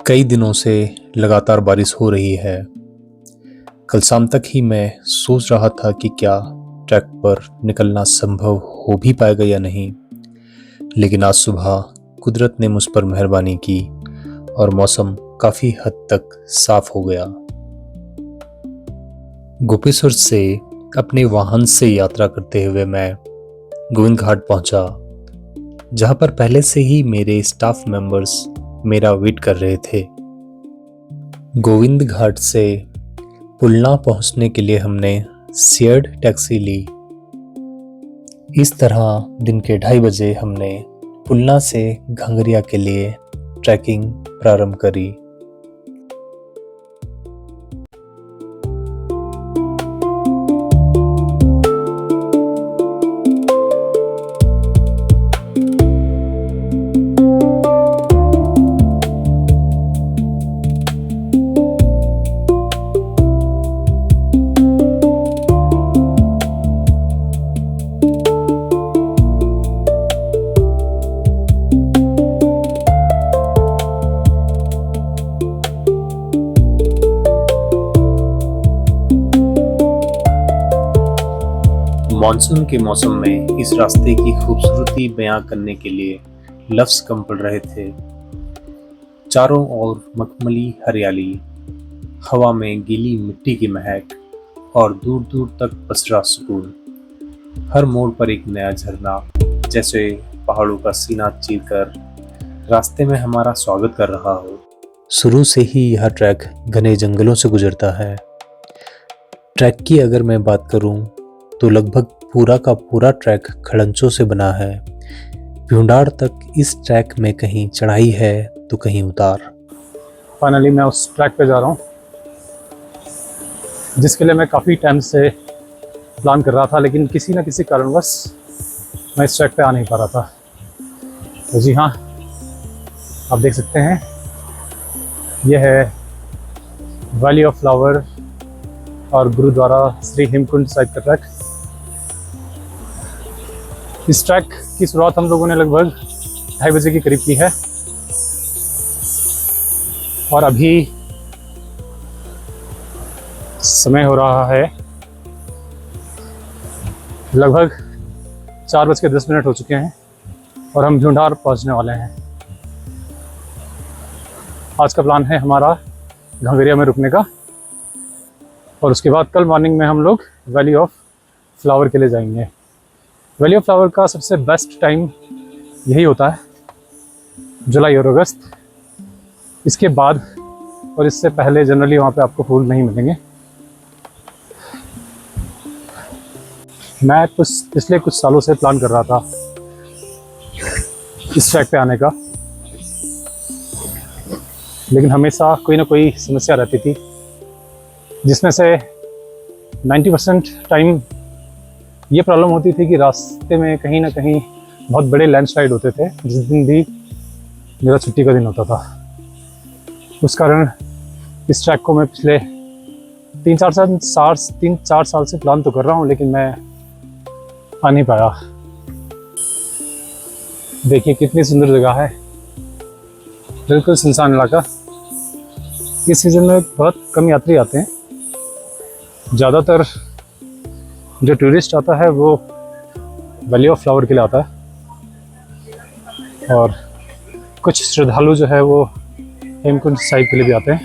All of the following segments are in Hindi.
कई दिनों से लगातार बारिश हो रही है। कल शाम तक ही मैं सोच रहा था कि क्या ट्रैक पर निकलना संभव हो भी पाएगा या नहीं, लेकिन आज सुबह कुदरत ने मुझ पर मेहरबानी की और मौसम काफ़ी हद तक साफ हो गया। गोपेश्वर से अपने वाहन से यात्रा करते हुए मैं गोविंद घाट पहुंचा, जहां पर पहले से ही मेरे स्टाफ मेंबर्स मेरा वेट कर रहे थे। गोविंद घाट से पुलना पहुंचने के लिए हमने शेयर्ड टैक्सी ली। इस तरह दिन के 2:30 बजे हमने पुलना से घंगरिया के लिए ट्रैकिंग प्रारंभ करी। मानसून के मौसम में इस रास्ते की खूबसूरती बयां करने के लिए लफ्ज़ कम पड़ रहे थे। चारों ओर मखमली हरियाली, हवा में गीली मिट्टी की महक और दूर दूर तक पसरा सुकून। हर मोड़ पर एक नया झरना जैसे पहाड़ों का सीना चीरकर रास्ते में हमारा स्वागत कर रहा हो। शुरू से ही यह ट्रैक घने जंगलों से गुजरता है। ट्रैक की अगर मैं बात करूं तो लगभग पूरा का पूरा ट्रैक खड़ंचों से बना है। भ्यूंडार तक इस ट्रैक में कहीं चढ़ाई है तो कहीं उतार। फाइनली मैं उस ट्रैक पे जा रहा हूँ जिसके लिए मैं काफ़ी टाइम से प्लान कर रहा था, लेकिन किसी न किसी कारणवश मैं इस ट्रैक पे आ नहीं पा रहा था। तो जी हाँ, आप देख सकते हैं यह है वैली ऑफ फ्लावर और गुरुद्वारा श्री हेमकुंड साहिब का ट्रैक। इस ट्रैक की शुरुआत हम लोगों ने लगभग 2:30 बजे के करीब की है और अभी समय हो रहा है लगभग 4:10 हो चुके हैं और हम भ्यूंडार पहुंचने वाले हैं। आज का प्लान है हमारा घंगरिया में रुकने का और उसके बाद कल मॉर्निंग में हम लोग वैली ऑफ फ्लावर के लिए जाएंगे। वैली ऑफ फ्लावर का सबसे बेस्ट टाइम यही होता है, जुलाई और अगस्त। इसके बाद और इससे पहले जनरली वहाँ पे आपको फूल नहीं मिलेंगे। मैं पिछले कुछ सालों से प्लान कर रहा था इस ट्रैक पे आने का, लेकिन हमेशा कोई ना कोई समस्या रहती थी, जिसमें से 90% टाइम ये प्रॉब्लम होती थी कि रास्ते में कहीं ना कहीं बहुत बड़े लैंडस्लाइड होते थे, जिस दिन भी मेरा छुट्टी का दिन होता था। उस कारण इस ट्रैक को मैं पिछले 3-4 साल से प्लान तो कर रहा हूँ, लेकिन मैं आ नहीं पाया। देखिए कितनी सुंदर जगह है, बिल्कुल सुनसान इलाका। इस सीज़न में बहुत कम यात्री आते हैं। ज़्यादातर जो टूरिस्ट आता है वो वैली ऑफ फ्लावर के लिए आता है और कुछ श्रद्धालु जो है वो हेमकुंड साहिब के लिए भी आते हैं।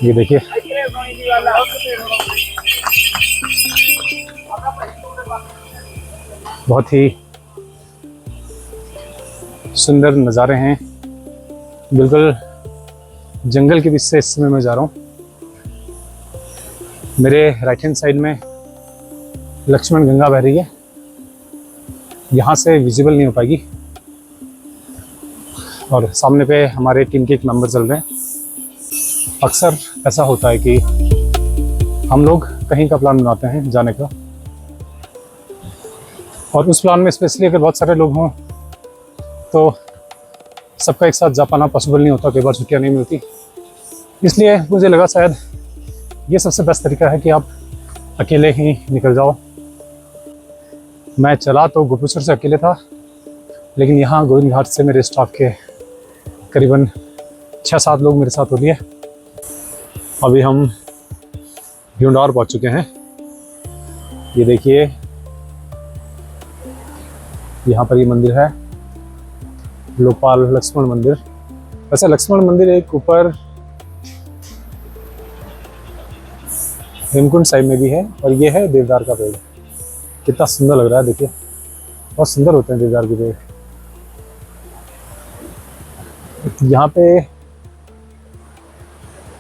ये देखिए बहुत ही सुंदर नज़ारे हैं। बिल्कुल जंगल के बीच से इस समय मैं जा रहा हूँ। मेरे राइट हैंड साइड में लक्ष्मण गंगा बह रही है, यहाँ से विजिबल नहीं हो पाएगी। और सामने पे हमारे टीम के एक मेंबर चल रहे हैं। अक्सर ऐसा होता है कि हम लोग कहीं का प्लान बनाते हैं जाने का, और उस प्लान में स्पेशली अगर बहुत सारे लोग हों तो सबका एक साथ जा पाना पॉसिबल नहीं होता, कई बार छुट्टियाँ नहीं मिलती। इसलिए मुझे लगा शायद ये सबसे बेस्ट तरीका है कि आप अकेले ही निकल जाओ। मैं चला तो गोपेश्वर से अकेले था, लेकिन यहाँ गोविंद घाट से मेरे स्टाफ के करीबन 6-7 लोग मेरे साथ होती है। अभी हम भ्यूंडार पहुंच चुके हैं। ये देखिए, यहाँ पर ये मंदिर है, लोकपाल लक्ष्मण मंदिर। वैसे लक्ष्मण मंदिर एक ऊपर हेमकुंड साहिब में भी है, और ये है देवदार का पेड़। कितना सुंदर लग रहा है, देखिए बहुत सुंदर होते हैं देवदार के पेड़। यहाँ पे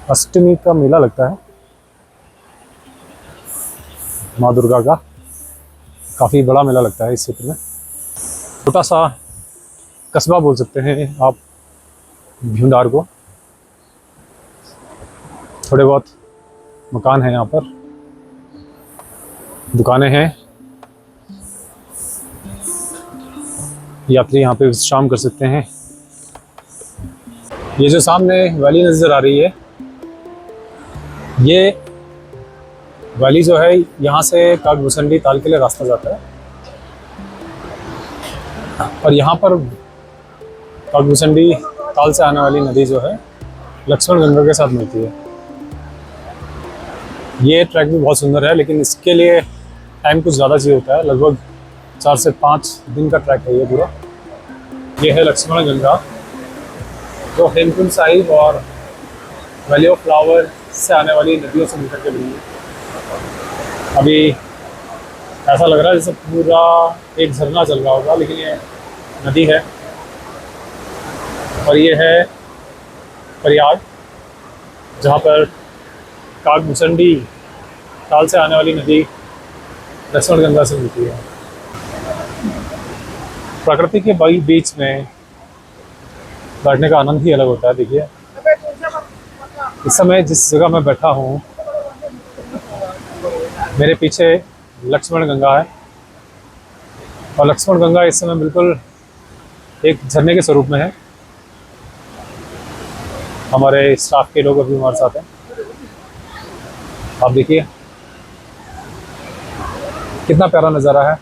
अष्टमी का मेला लगता है माँ दुर्गा का, काफ़ी बड़ा मेला लगता है इस क्षेत्र में। छोटा सा कस्बा बोल सकते हैं आप भ्यूंडार को। थोड़े बहुत मकान हैं यहाँ पर, दुकानें हैं, यात्री यहाँ पे विश्राम कर सकते हैं। ये जो सामने वैली नज़र आ रही है, ये वैली जो है यहाँ से काकभूसंडी ताल के लिए रास्ता जाता है, और यहाँ पर काकभूसंडी ताल से आने वाली नदी जो है लक्ष्मण गंगा के साथ मिलती है। ये ट्रैक भी बहुत सुंदर है, लेकिन इसके लिए टाइम कुछ ज़्यादा चाहिए होता है। लगभग 4 से 5 दिन का ट्रैक है ये पूरा। ये है लक्ष्मण गंगा, जो हेमकुंड साहिब और वैली ऑफ फ्लावर से आने वाली नदियों से मिलकर के बनी है। अभी ऐसा लग रहा है जैसे पूरा एक झरना चल रहा होगा, लेकिन ये नदी है। और ये है प्रयाग, जहाँ पर काकभूसंडी ताल से आने वाली नदी लक्ष्मण गंगा से मिलती है। प्रकृति के बीच में बैठने का आनंद ही अलग होता है। देखिए, इस समय जिस जगह मैं बैठा हूँ, मेरे पीछे लक्ष्मण गंगा है, और लक्ष्मण गंगा इस समय बिल्कुल एक झरने के स्वरूप में है। हमारे स्टाफ के लोग अभी हमारे साथ हैं। आप देखिए कितना प्यारा नज़ारा है।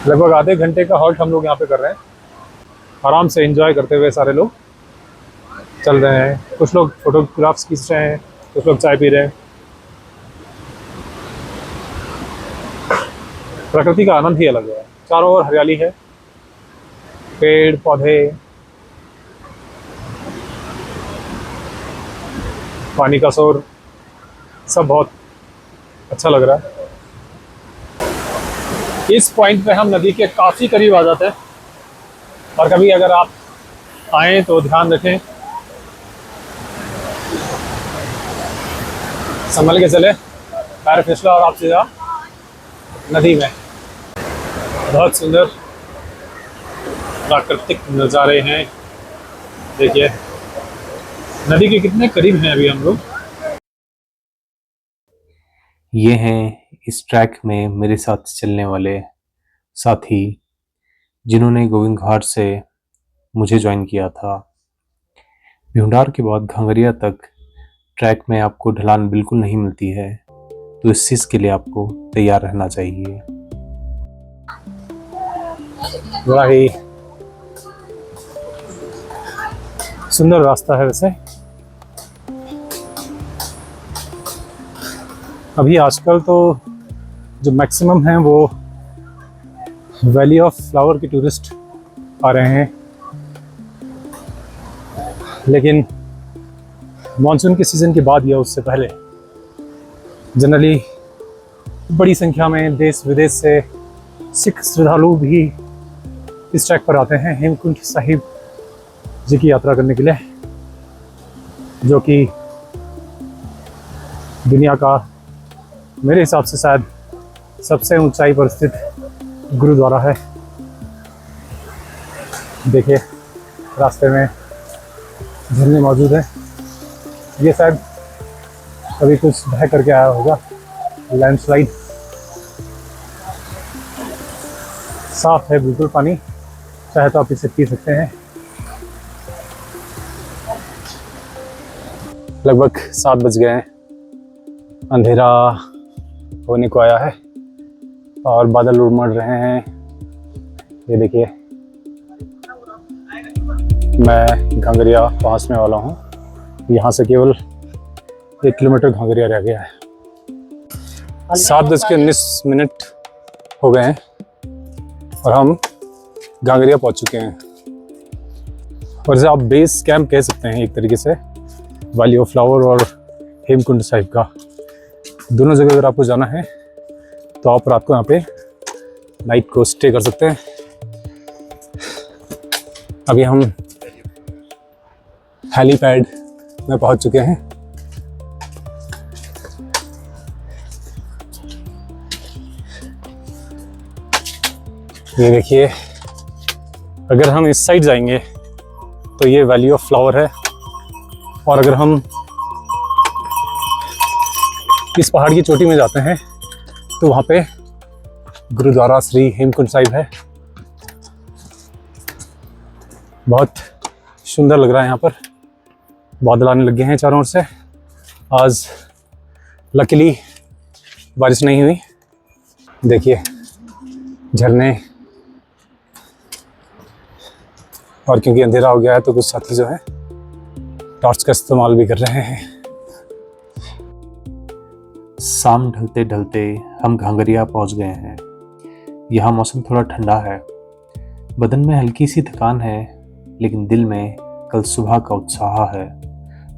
लगभग आधे घंटे का हॉल्ट हम लोग यहाँ पे कर रहे हैं। आराम से एंजॉय करते हुए सारे लोग चल रहे हैं। कुछ लोग फोटोग्राफ्स खींच रहे हैं, कुछ लोग चाय पी रहे हैं। प्रकृति का आनंद ही अलग है। चारों ओर हरियाली है, पेड़ पौधे, पानी का शोर, सब बहुत अच्छा लग रहा है। इस पॉइंट पे हम नदी के काफ़ी करीब आ जाते हैं, और कभी अगर आप आएँ तो ध्यान रखें, संभल के चले, पैर फिसला और आप सीधा नदी में। बहुत सुंदर प्राकृतिक नज़ारे हैं। देखिए नदी के कितने करीब हैं अभी हम लोग। ये हैं इस ट्रैक में मेरे साथ चलने वाले साथी, जिन्होंने गोविंद घाट से मुझे ज्वाइन किया था। भ्यूंडार के बाद घांगरिया तक ट्रैक में आपको ढलान बिल्कुल नहीं मिलती है, तो इस चीज़ के लिए आपको तैयार रहना चाहिए। बड़ा ही सुंदर रास्ता है वैसे। अभी आजकल तो जो मैक्सिमम हैं वो वैली ऑफ फ्लावर के टूरिस्ट आ रहे हैं, लेकिन मॉनसून के सीज़न के बाद या उससे पहले जनरली बड़ी संख्या में देश विदेश से सिख श्रद्धालु भी इस ट्रैक पर आते हैं हेमकुंड साहिब जी की यात्रा करने के लिए, जो कि दुनिया का मेरे हिसाब से शायद सबसे ऊंचाई पर स्थित गुरुद्वारा है। देखिए रास्ते में झरने मौजूद हैं। ये शायद कभी कुछ बह करके आया होगा, लैंडस्लाइड। साफ है बिल्कुल पानी, चाहे तो आप इसे पी सकते हैं। लगभग 7 बज गए हैं, अंधेरा होने को आया है और बादल उमड़ रहे हैं। ये देखिए मैं घांगरिया पहुंचने वाला हूं। यहाँ से केवल 1 किलोमीटर घांगरिया रह गया है। 7:19 हो गए हैं और हम घांगरिया पहुंच चुके हैं। और इसे आप बेस कैंप कह सकते हैं एक तरीके से, वैली ऑफ फ्लावर और हेमकुंड साहिब का। दोनों जगह अगर आपको जाना है तो आप रात को यहाँ पे नाइट को स्टे कर सकते हैं। अभी हम हेलीपैड में पहुंच चुके हैं। ये देखिए, अगर हम इस साइड जाएंगे तो ये वैली ऑफ फ्लावर है, और अगर हम इस पहाड़ की चोटी में जाते हैं तो वहाँ पे गुरुद्वारा श्री हेमकुंड साहिब है। बहुत सुंदर लग रहा है यहाँ पर। बादल आने लगे हैं चारों ओर से। आज लकीली बारिश नहीं हुई। देखिए झरने, और क्योंकि अंधेरा हो गया है तो कुछ साथी जो है टॉर्च का इस्तेमाल भी कर रहे हैं। शाम ढलते ढलते हम घांगरिया पहुंच गए हैं। यहाँ मौसम थोड़ा ठंडा है, बदन में हल्की सी थकान है, लेकिन दिल में कल सुबह का उत्साह है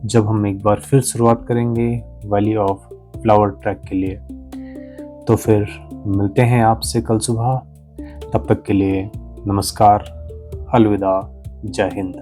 जब हम एक बार फिर शुरुआत करेंगे वैली ऑफ फ्लावर ट्रैक के लिए। तो फिर मिलते हैं आपसे कल सुबह। तब तक के लिए नमस्कार, अलविदा, जय हिंद।